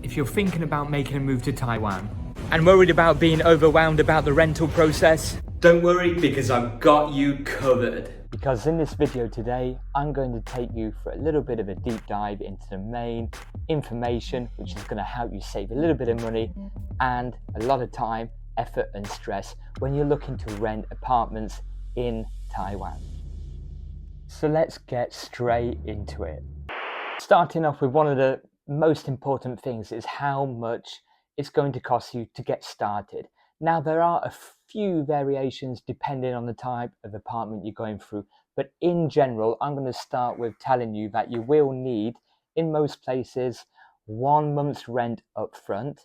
if you're thinking about making a move to Taiwan and worried about being overwhelmed about the rental process, don't worry, because I've got you covered. Because in this video today, I'm going to take you for a little bit of a deep dive into the main information, which is going to help you save a little bit of money and a lot of time, effort and stress when you're looking to rent apartments in Taiwan. So let's get straight into it. Starting off with one of the most important things is how much it's going to cost you to get started. Now, there are a few variations depending on the type of apartment you're going through, but in general, I'm going to start with telling you that you will need, in most places, 1 month's rent up front,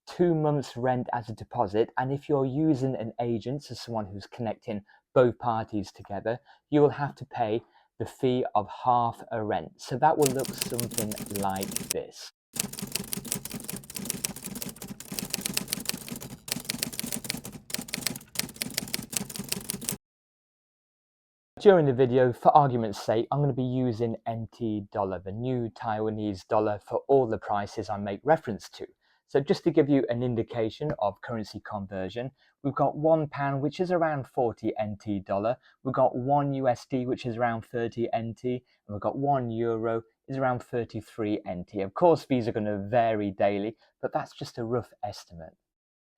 2 months rent as a deposit, and if you're using an agent, so someone who's connecting both parties together, you will have to pay the fee of half a rent. So that will look something like this. During the video, for argument's sake, I'm going to be using NT dollar, the new Taiwanese dollar, for all the prices I make reference to. So just to give you an indication of currency conversion, we've got £1, which is around 40 NT dollar. We've got 1 USD, which is around 30 NT, and we've got 1 euro, is around 33 NT. Of course, these are going to vary daily, but that's just a rough estimate.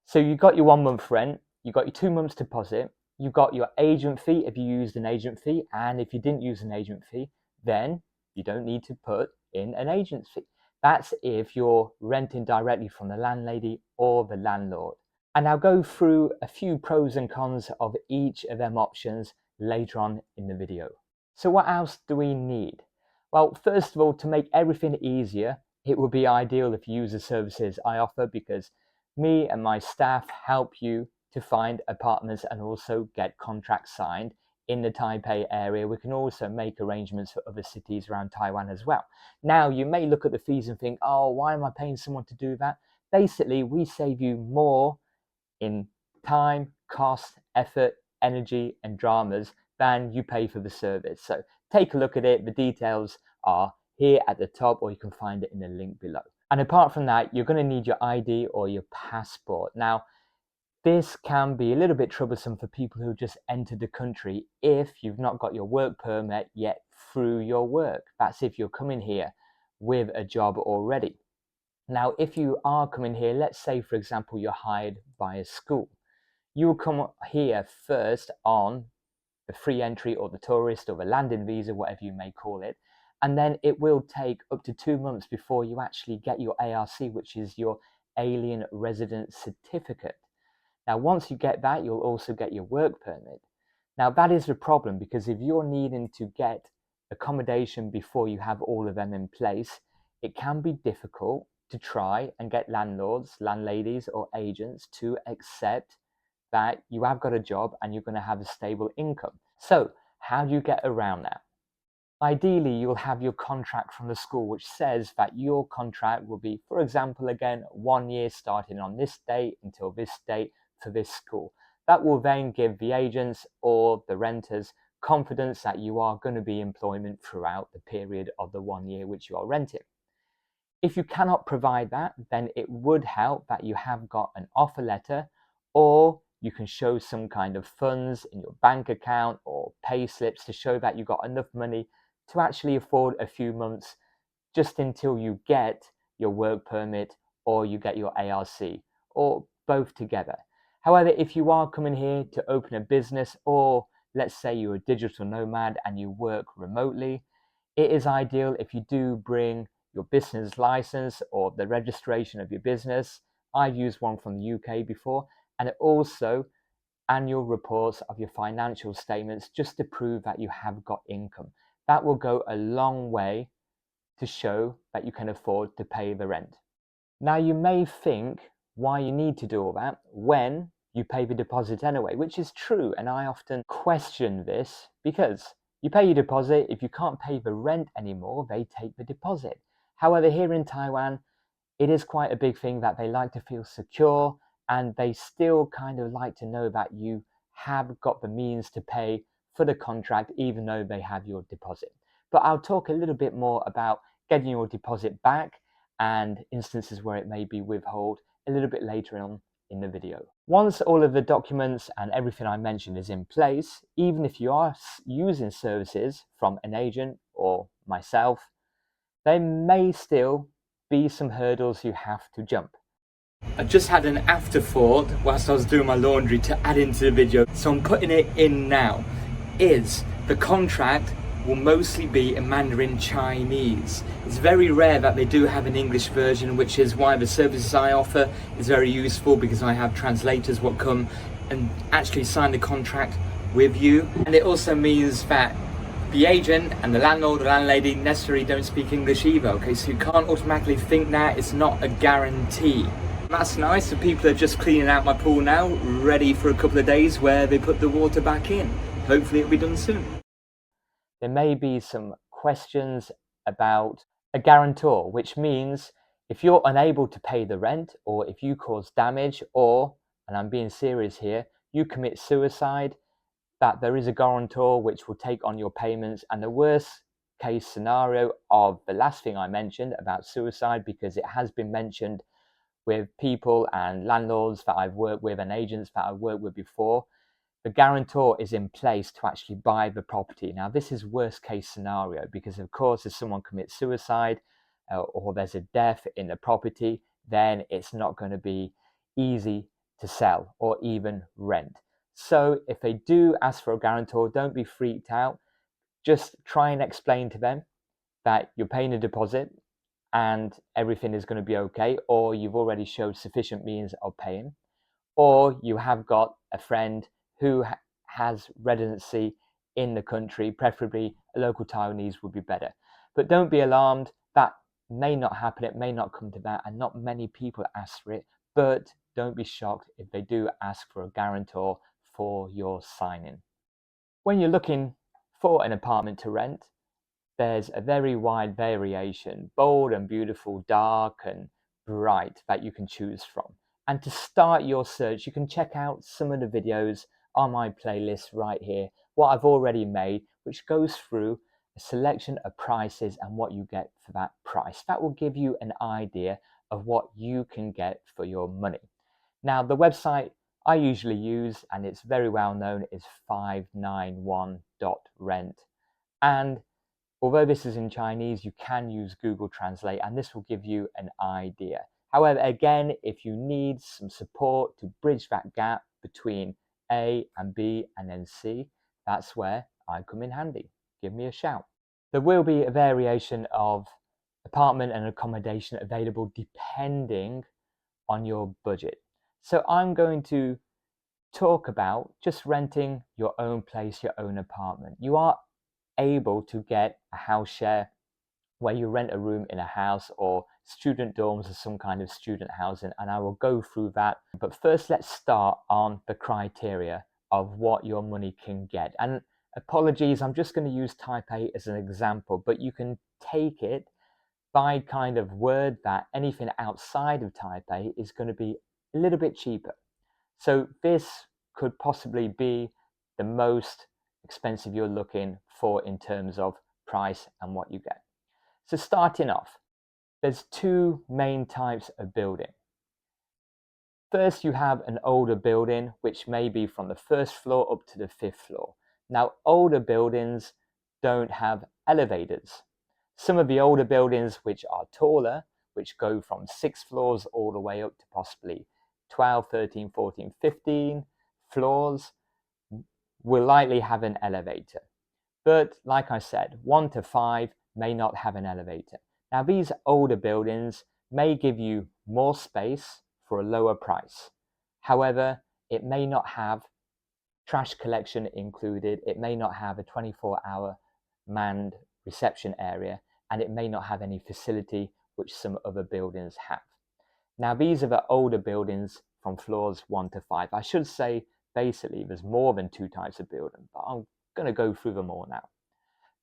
So you've got your 1 month rent, you've got your 2 months deposit, you've got your agent fee if you used an agent fee, and if you didn't use an agent fee, then you don't need to put in an agent fee. That's if you're renting directly from the landlady or the landlord. And I'll go through a few pros and cons of each of them options later on in the video. So what else do we need? Well, first of all, to make everything easier, it would be ideal if you use the services I offer, because me and my staff help you to find apartments and also get contracts signed in the Taipei area. We can also make arrangements for other cities around Taiwan as well. Now, you may look at the fees and think, oh, why am I paying someone to do that? Basically, we save you more in time, cost, effort, energy, and dramas than you pay for the service. So take a look at it. The details are here at the top, or you can find it in the link below. And apart from that, you're going to need your ID or your passport. Now, this can be a little bit troublesome for people who just entered the country if you've not got your work permit yet through your work. That's if you're coming here with a job already. Now, if you are coming here, let's say, for example, you're hired by a school. You will come here first on the free entry or the tourist or the landing visa, whatever you may call it. And then it will take up to 2 months before you actually get your ARC, which is your Alien Resident Certificate. Now, once you get that, you'll also get your work permit. Now, that is the problem, because if you're needing to get accommodation before you have all of them in place, it can be difficult to try and get landlords, landladies, or agents to accept that you have got a job and you're going to have a stable income. So, how do you get around that? Ideally, you'll have your contract from the school, which says that your contract will be, for example, again, 1 year starting on this date until this date for this school. That will then give the agents or the renters confidence that you are going to be employment throughout the period of the 1 year which you are renting. If you cannot provide that, then it would help that you have got an offer letter, or you can show some kind of funds in your bank account or pay slips to show that you got enough money to actually afford a few months just until you get your work permit or you get your ARC, or both together. However, if you are coming here to open a business, or let's say you're a digital nomad and you work remotely, it is ideal if you do bring your business license or the registration of your business. I've used one from the UK before, and also annual reports of your financial statements, just to prove that you have got income. That will go a long way to show that you can afford to pay the rent. Now, you may think why you need to do all that when you pay the deposit anyway, which is true, and I often question this, because you pay your deposit. If you can't pay the rent anymore, they take the deposit. However, here in Taiwan, it is quite a big thing that they like to feel secure, and they still kind of like to know that you have got the means to pay for the contract, even though they have your deposit. But I'll talk a little bit more about getting your deposit back and instances where it may be withheld a little bit later on in the video. Once all of the documents and everything I mentioned is in place, even if you are using services from an agent or myself, there may still be some hurdles you have to jump. I just had an afterthought whilst I was doing my laundry to add into the video, so I'm putting it in now. The contract will mostly be in Mandarin Chinese. It's very rare that they do have an English version, which is why the services I offer is very useful, because I have translators what come and actually sign the contract with you. And it also means that the agent and the landlord or landlady necessarily don't speak English either, okay? So you can't automatically think that it's not a guarantee. That's nice. So people are just cleaning out my pool now, ready for a couple of days where they put the water back in. Hopefully it'll be done soon. There may be some questions about a guarantor, which means if you're unable to pay the rent, or if you cause damage, or, and I'm being serious here, you commit suicide, that there is a guarantor which will take on your payments. And the worst case scenario of the last thing I mentioned about suicide, because it has been mentioned with people and landlords that I've worked with and agents that I've worked with before, the guarantor is in place to actually buy the property. Now, this is worst case scenario, because of course, if someone commits suicide or there's a death in the property, then it's not going to be easy to sell or even rent. So if they do ask for a guarantor, don't be freaked out. Just try and explain to them that you're paying a deposit and everything is going to be okay, or you've already showed sufficient means of paying, or you have got a friend who has residency in the country, preferably a local Taiwanese would be better. But don't be alarmed, that may not happen, it may not come to that, and not many people ask for it, but don't be shocked if they do ask for a guarantor for your signing. When you're looking for an apartment to rent, there's a very wide variation, bold and beautiful, dark and bright, that you can choose from. And to start your search, you can check out some of the videos on my playlist right here, what I've already made, which goes through a selection of prices and what you get for that price. That will give you an idea of what you can get for your money. Now, the website I usually use, and it's very well known, is 591.rent. And although this is in Chinese, you can use Google Translate, and this will give you an idea. However, again, if you need some support to bridge that gap between A and B and then C, that's where I come in handy. Give me a shout. There will be a variation of apartment and accommodation available depending on your budget. So I'm going to talk about just renting your own place, your own apartment. You are able to get a house share where you rent a room in a house, or student dorms or some kind of student housing, and I will go through that. But first, let's start on the criteria of what your money can get. And apologies, I'm just going to use Taipei as an example, but you can take it by kind of word that anything outside of Taipei is going to be a little bit cheaper. So this could possibly be the most expensive you're looking for in terms of price and what you get. So starting off, there's two main types of building. First, you have an older building, which may be from the first floor up to the fifth floor. Now, older buildings don't have elevators. Some of the older buildings which are taller, which go from 6 floors all the way up to possibly 12, 13, 14, 15 floors, will likely have an elevator. But like I said, 1 to 5 may not have an elevator. Now, these older buildings may give you more space for a lower price. However, it may not have trash collection included. It may not have a 24-hour manned reception area, and it may not have any facility which some other buildings have. Now, these are the older buildings from floors 1 to 5. I should say, basically, there's more than 2 types of building, but I'm going to go through them all now.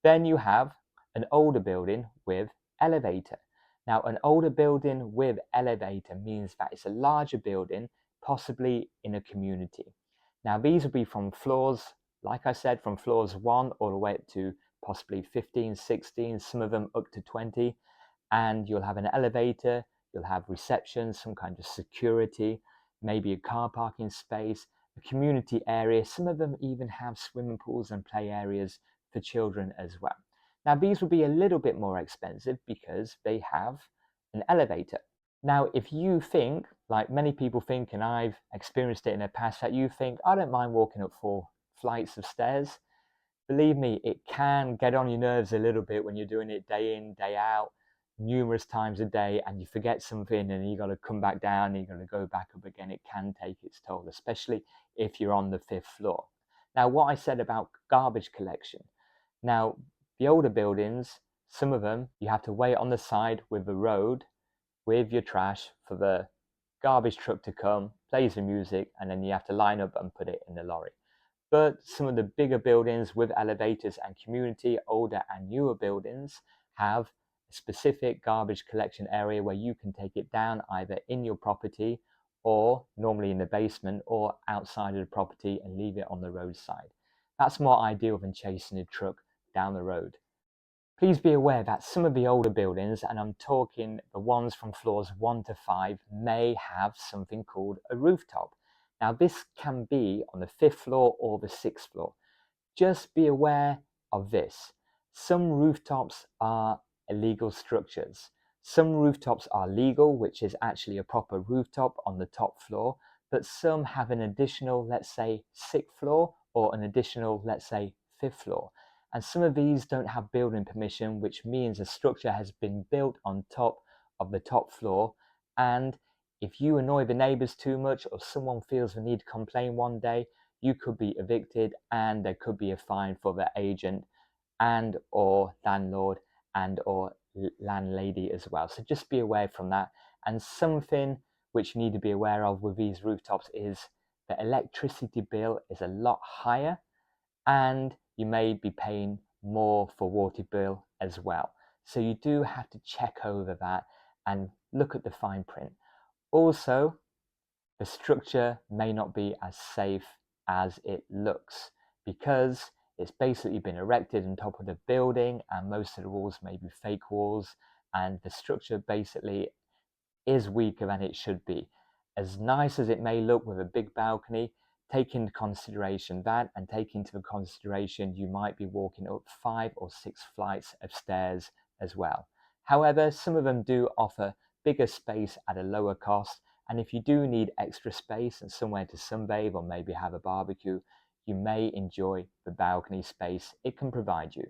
Then you have an older building with elevator. Now, an older building with elevator means that it's a larger building, possibly in a community. Now, these will be from floors, like I said, from floors 1 all the way up to possibly 15, 16, some of them up to 20. and you'll have an elevator, you'll have reception, some kind of security, maybe a car parking space, a community area. Some of them even have swimming pools and play areas for children as well. Now, these will be a little bit more expensive because they have an elevator. Now, if you think, like many people think, and I've experienced it in the past, that you think, I don't mind walking up 4 flights of stairs, believe me, it can get on your nerves a little bit when you're doing it day in, day out, numerous times a day, and you forget something and you got to come back down and you got to go back up again. It can take its toll, especially if you're on the 5th floor. Now, what I said about garbage collection. Now, the older buildings, some of them, you have to wait on the side with the road with your trash for the garbage truck to come, plays the music, and then you have to line up and put it in the lorry. But some of the bigger buildings with elevators and community, older and newer buildings, have a specific garbage collection area where you can take it down either in your property or normally in the basement or outside of the property and leave it on the roadside. That's more ideal than chasing a truck down the road. Please be aware that some of the older buildings, and I'm talking the ones from floors 1 to 5, may have something called a rooftop. Now, this can be on the 5th floor or the 6th floor. Just be aware of this. Some rooftops are illegal structures. Some rooftops are legal, which is actually a proper rooftop on the top floor, but some have an additional, let's say, 6th floor or an additional, let's say, 5th floor. And some of these don't have building permission, which means a structure has been built on top of the top floor. And if you annoy the neighbors too much or someone feels the need to complain one day, you could be evicted and there could be a fine for the agent and or landlord and or landlady as well. So just be aware from that. And something which you need to be aware of with these rooftops is the electricity bill is a lot higher and you may be paying more for water bill as well. So you do have to check over that and look at the fine print. Also, the structure may not be as safe as it looks because it's basically been erected on top of the building and most of the walls may be fake walls and the structure basically is weaker than it should be. As nice as it may look with a big balcony, take into consideration that and take into consideration you might be walking up 5 or 6 flights of stairs as well. However, some of them do offer bigger space at a lower cost, and if you do need extra space and somewhere to sunbathe or maybe have a barbecue, you may enjoy the balcony space it can provide you.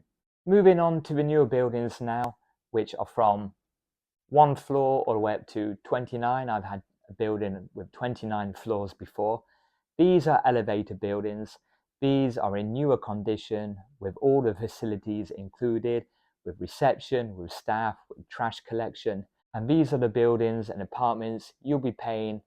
Moving on to the newer buildings now, which are from 1 floor all the way up to 29. I've had a building with 29 floors before. These are elevator buildings. These are in newer condition with all the facilities included, with reception, with staff, with trash collection. And these are the buildings and apartments you'll be paying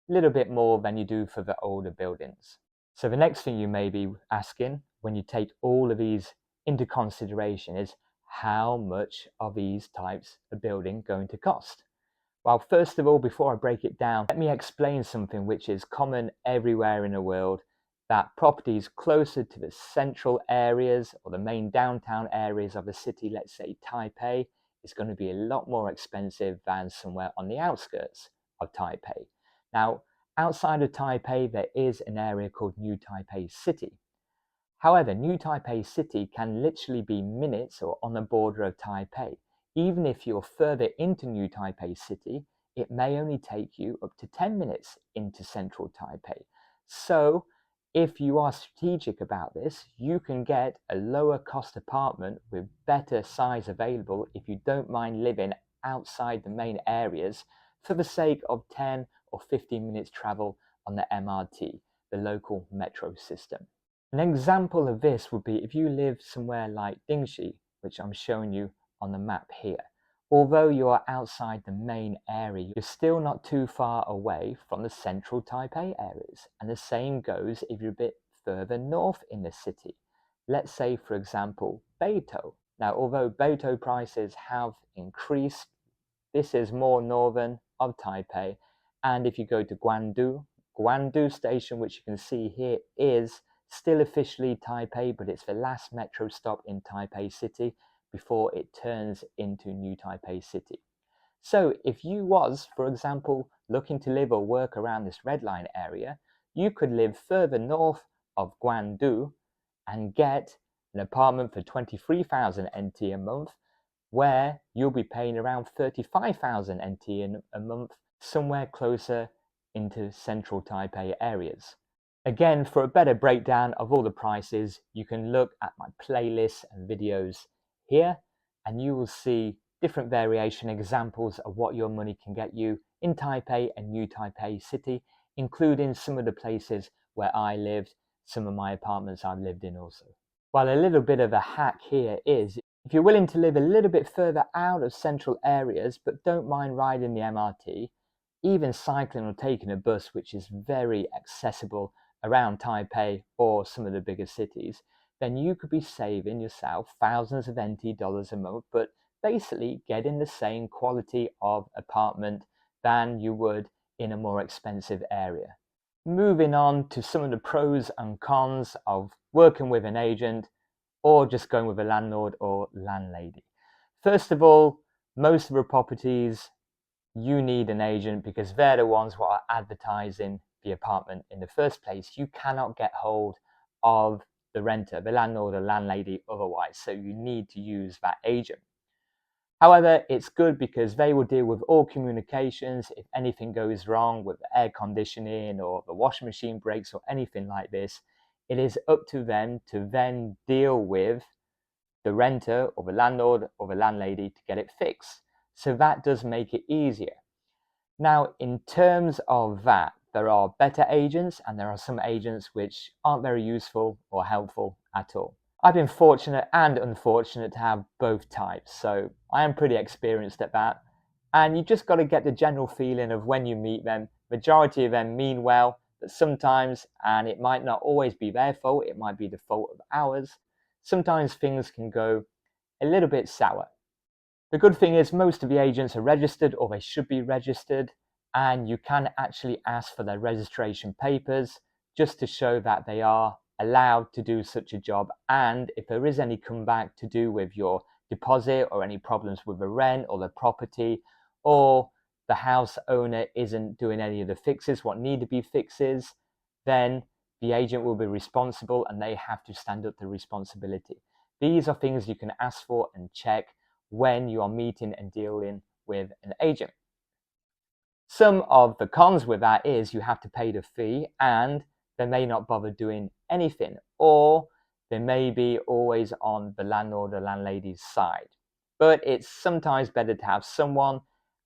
a little bit more than you do for the older buildings. So the next thing you may be asking when you take all of these into consideration is, how much are these types of building going to cost? Well, first of all, before I break it down, let me explain something which is common everywhere in the world, that properties closer to the central areas or the main downtown areas of a city, let's say Taipei, is going to be a lot more expensive than somewhere on the outskirts of Taipei. Now, outside of Taipei, there is an area called New Taipei City. However, New Taipei City can literally be minutes or on the border of Taipei. Even if you're further into New Taipei City, it may only take you up to 10 minutes into central Taipei. So if you are strategic about this, you can get a lower cost apartment with better size available if you don't mind living outside the main areas for the sake of 10 or 15 minutes travel on the MRT, the local metro system. An example of this would be if you live somewhere like Dingxi, which I'm showing you on the map here. Although you are outside the main area, you're still not too far away from the central Taipei areas. And the same goes if you're a bit further north in the city. Let's say, for example, Beitou. Now, although Beitou prices have increased, this is more northern of Taipei. And if you go to Guandu station, which you can see here, is still officially Taipei, but it's the last metro stop in Taipei City. before it turns into New Taipei City. So if you was, for example, looking to live or work around this red line area, you could live further north of Guangdu and get an apartment for 23,000 NT a month, where you'll be paying around 35,000 NT a month somewhere closer into central Taipei areas. Again, for a better breakdown of all the prices, you can look at my playlists and videos here, and you will see different variation examples of what your money can get you in Taipei and New Taipei City, including some of the places where I lived, some of my apartments I've lived in also. While a little bit of a hack here is, if you're willing to live a little bit further out of central areas but don't mind riding the MRT, even cycling or taking a bus, which is very accessible around Taipei or some of the bigger cities, then you could be saving yourself thousands of NT dollars a month, but basically getting the same quality of apartment than you would in a more expensive area. Moving on to some of the pros and cons of working with an agent or just going with a landlord or landlady. First of all, most of the properties you need an agent because they're the ones who are advertising the apartment in the first place. You cannot get hold of the renter, the landlord or landlady otherwise, so you need to use that agent. However, it's good because they will deal with all communications. If anything goes wrong with the air conditioning or the washing machine breaks or anything like this, it is up to them to then deal with the renter or the landlord or the landlady to get it fixed. So that does make it easier. Now, in terms of that, there are better agents and there are some agents which aren't very useful or helpful at all. I've been fortunate and unfortunate to have both types, so I am pretty experienced at that. And you just got to get the general feeling of when you meet them. Majority of them mean well, but sometimes, and it might not always be their fault, it might be the fault of ours, sometimes things can go a little bit sour. The good thing is most of the agents are registered, or they should be registered, and you can actually ask for their registration papers just to show that they are allowed to do such a job. And if there is any comeback to do with your deposit or any problems with the rent or the property, or the house owner isn't doing any of the fixes, what need to be fixes, then the agent will be responsible and they have to stand up to responsibility. These are things you can ask for and check when you are meeting and dealing with an agent. Some of the cons with that is you have to pay the fee and they may not bother doing anything, or they may be always on the landlord or landlady's side. But it's sometimes better to have someone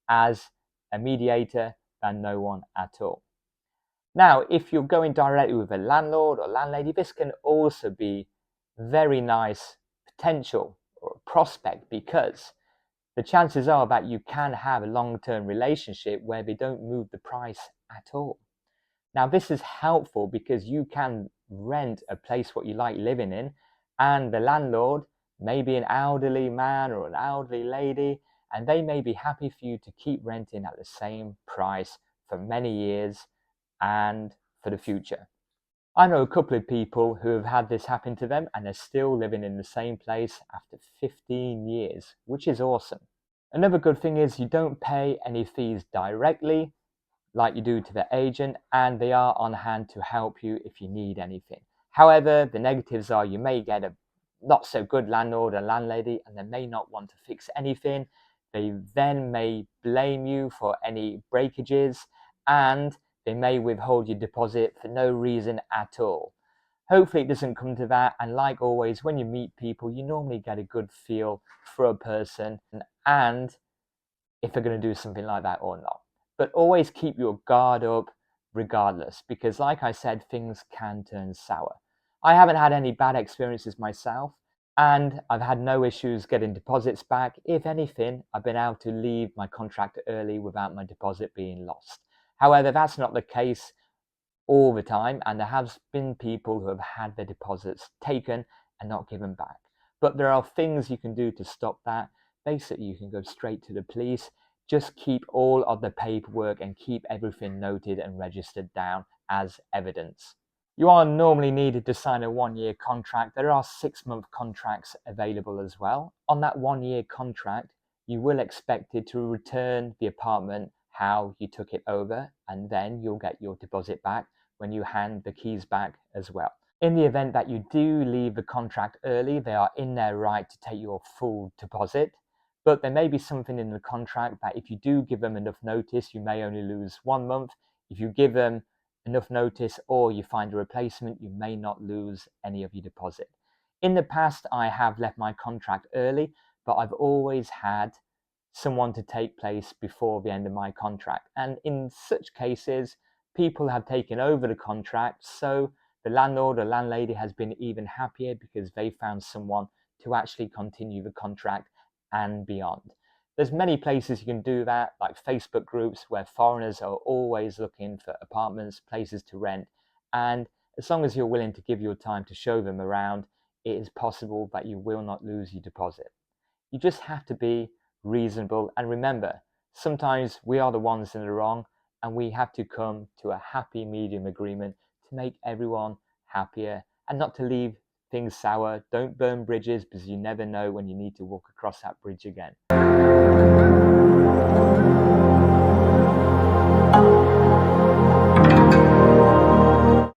as a mediator than no one at all. Now, if you're going directly with a landlord or landlady, this can also be very nice potential or prospect, because the chances are that you can have a long-term relationship where they don't move the price at all. Now, this is helpful because you can rent a place what you like living in, and the landlord may be an elderly man or an elderly lady, and they may be happy for you to keep renting at the same price for many years and for the future. I know a couple of people who have had this happen to them and they're still living in the same place after 15 years, which is awesome. Another good thing is you don't pay any fees directly like you do to the agent, and they are on hand to help you if you need anything. However, the negatives are you may get a not so good landlord or landlady and they may not want to fix anything. They then may blame you for any breakages and they may withhold your deposit for no reason at all. Hopefully it doesn't come to that, and like always, when you meet people, you normally get a good feel for a person and if they're going to do something like that or not. But always keep your guard up regardless, because like I said, things can turn sour. I haven't had any bad experiences myself, and I've had no issues getting deposits back. If anything, I've been able to leave my contract early without my deposit being lost. However, that's not the case all the time, and there have been people who have had their deposits taken and not given back. But there are things you can do to stop that. Basically, you can go straight to the police. Just keep all of the paperwork and keep everything noted and registered down as evidence. You are normally needed to sign a 1-year contract. There are 6-month contracts available as well. On that 1-year contract, you will expected to return the apartment how you took it over, and then you'll get your deposit back when you hand the keys back as well. In the event that you do leave the contract early, they are in their right to take your full deposit, but there may be something in the contract that if you do give them enough notice, you may only lose 1 month. If you give them enough notice or you find a replacement, you may not lose any of your deposit. In the past, I have left my contract early, but I've always had someone to take place before the end of my contract. And in such cases, people have taken over the contract, so the landlord or landlady has been even happier because they found someone to actually continue the contract and beyond. There's many places you can do that, like Facebook groups where foreigners are always looking for apartments, places to rent. And as long as you're willing to give your time to show them around, it is possible that you will not lose your deposit. You just have to be reasonable. And remember, sometimes we are the ones in the wrong, and we have to come to a happy medium agreement to make everyone happier and not to leave things sour. Don't burn bridges because you never know when you need to walk across that bridge again.